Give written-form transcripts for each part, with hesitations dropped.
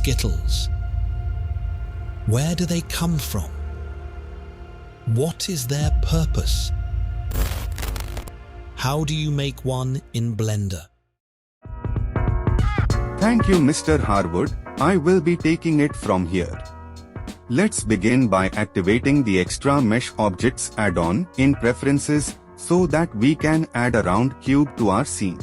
Skittles? Where do they come from? What is their purpose? How do you make one in Blender? Thank you, Mr. Harwood. I will be taking it from here. Let's begin by activating the Extra Mesh Objects add-on in Preferences so that we can add a round cube to our scene.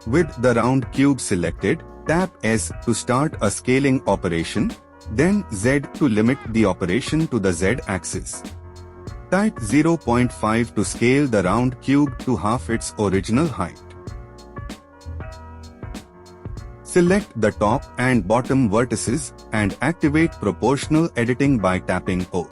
With the round cube selected, tap S to start a scaling operation, then Z to limit the operation to the Z axis. Type 0.5 to scale the round cube to half its original height. Select the top and bottom vertices and activate proportional editing by tapping O.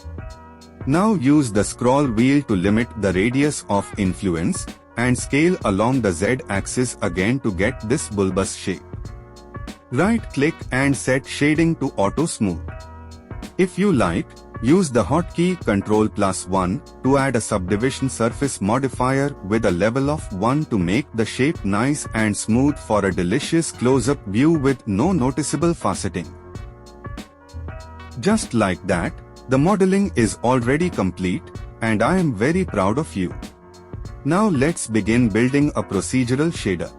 Now use the scroll wheel to limit the radius of influence and scale along the Z axis again to get this bulbous shape. Right-click and set shading to auto smooth. If you like, use the hotkey Ctrl+1 to add a subdivision surface modifier with a level of 1 to make the shape nice and smooth for a delicious close-up view with no noticeable faceting. Just like that, the modeling is already complete, and I am very proud of you. Now let's begin building a procedural shader.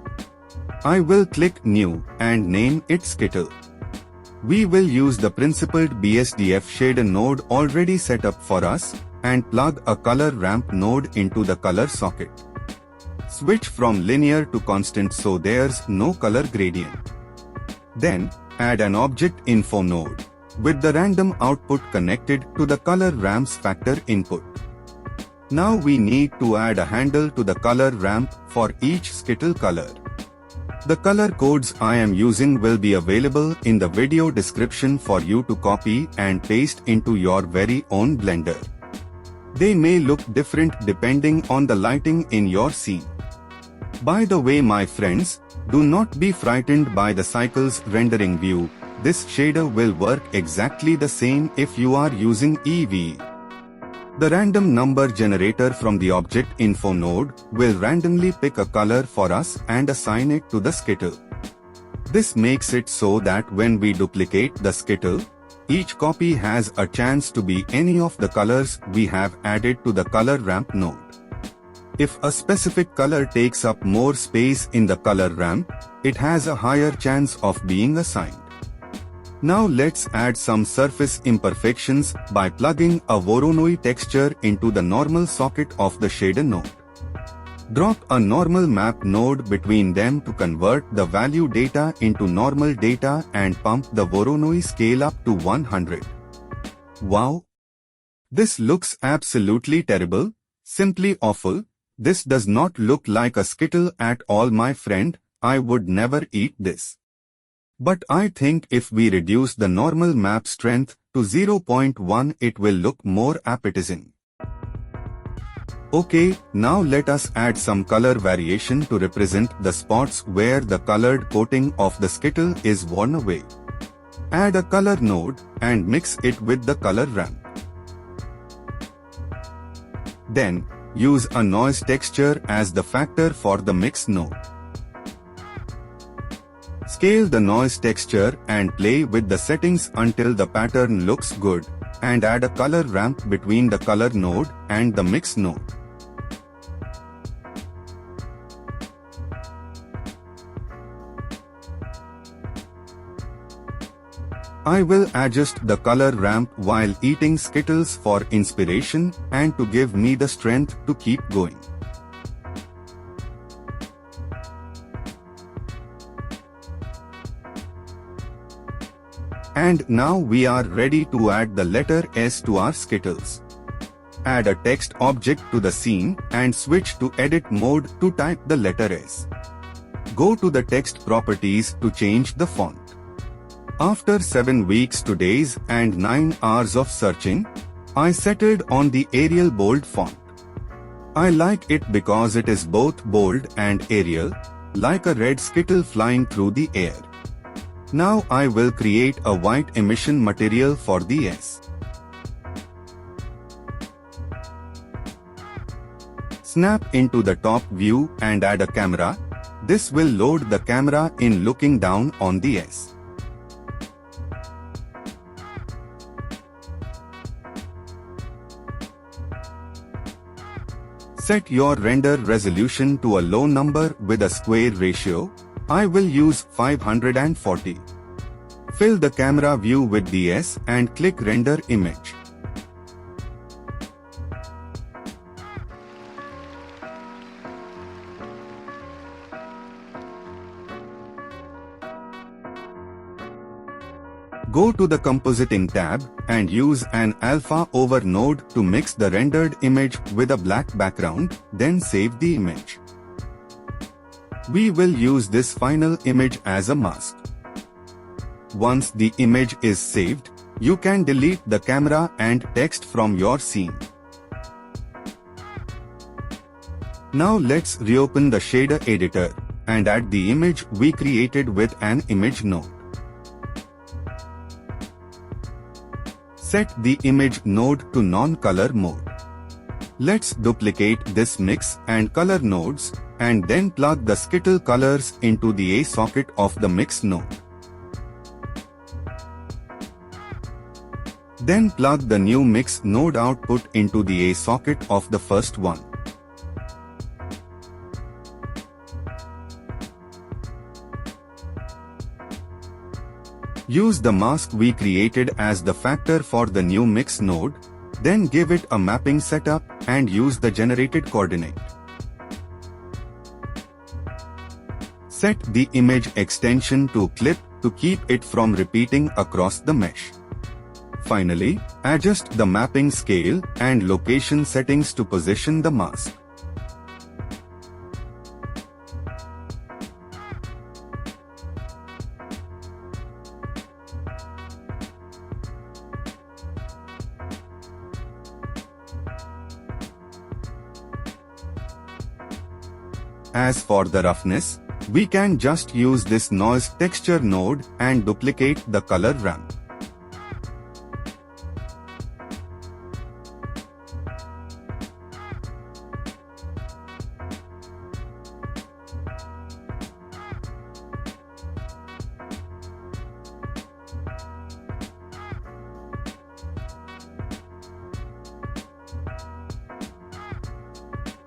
I will click New and name it Skittle. We will use the principled BSDF shader node already set up for us and plug a color ramp node into the color socket. Switch from linear to constant so there's no color gradient. Then, add an object info node with the random output connected to the color ramp's factor input. Now we need to add a handle to the color ramp for each Skittle color. The color codes I am using will be available in the video description for you to copy and paste into your very own Blender. They may look different depending on the lighting in your scene. By the way, my friends, do not be frightened by the cycles rendering view. This shader will work exactly the same if you are using EEVEE. The random number generator from the object info node will randomly pick a color for us and assign it to the Skittle. This makes it so that when we duplicate the Skittle, each copy has a chance to be any of the colors we have added to the color ramp node. If a specific color takes up more space in the color ramp, it has a higher chance of being assigned. Now let's add some surface imperfections by plugging a Voronoi texture into the normal socket of the shader node. Drop a normal map node between them to convert the value data into normal data and pump the Voronoi scale up to 100. Wow! This looks absolutely terrible, simply awful. This does not look like a Skittle at all, my friend. I would never eat this. But I think if we reduce the normal map strength to 0.1, it will look more appetizing. Okay, now let us add some color variation to represent the spots where the colored coating of the Skittle is worn away. Add a color node and mix it with the color ramp. Then, use a noise texture as the factor for the mix node. Scale the noise texture and play with the settings until the pattern looks good, and add a color ramp between the color node and the mix node. I will adjust the color ramp while eating Skittles for inspiration and to give me the strength to keep going. And now we are ready to add the letter S to our Skittles. Add a text object to the scene and switch to edit mode to type the letter S. Go to the text properties to change the font. After 7 weeks to days and 9 hours of searching, I settled on the Arial bold font. I like it because it is both bold and Arial, like a red Skittle flying through the air. Now I will create a white emission material for the S. Snap into the top view and add a camera. This will load the camera in looking down on the S. Set your render resolution to a low number with a square ratio. I will use 540. Fill the camera view with DS and click Render Image. Go to the Compositing tab and use an alpha over node to mix the rendered image with a black background, then save the image. We will use this final image as a mask. Once the image is saved, you can delete the camera and text from your scene. Now let's reopen the shader editor and add the image we created with an image node. Set the image node to non-color mode. Let's duplicate this mix and color nodes and then plug the Skittle colors into the A socket of the mix node. Then plug the new mix node output into the A socket of the first one. Use the mask we created as the factor for the new mix node, then give it a mapping setup and use the generated coordinate. Set the image extension to clip to keep it from repeating across the mesh. Finally, adjust the mapping scale and location settings to position the mask. As for the roughness, we can just use this noise texture node and duplicate the color ramp.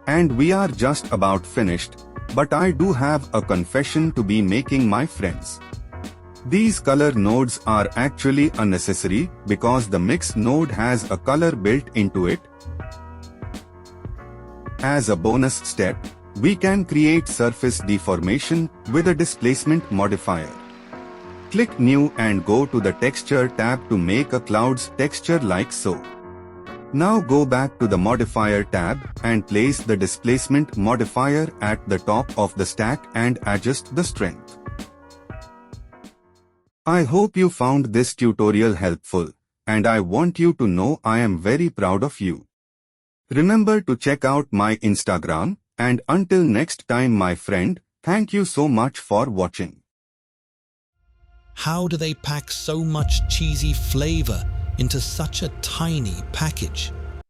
And we are just about finished, but I do have a confession to be making, my friends. These color nodes are actually unnecessary because the mix node has a color built into it. As a bonus step, we can create surface deformation with a displacement modifier. Click New and go to the Texture tab to make a cloud's texture like so. Now go back to the Modifier tab and place the Displacement modifier at the top of the stack and adjust the strength. I hope you found this tutorial helpful, and I want you to know I am very proud of you. Remember to check out my Instagram, and until next time, my friend, thank you so much for watching. How do they pack so much cheesy flavor into such a tiny package?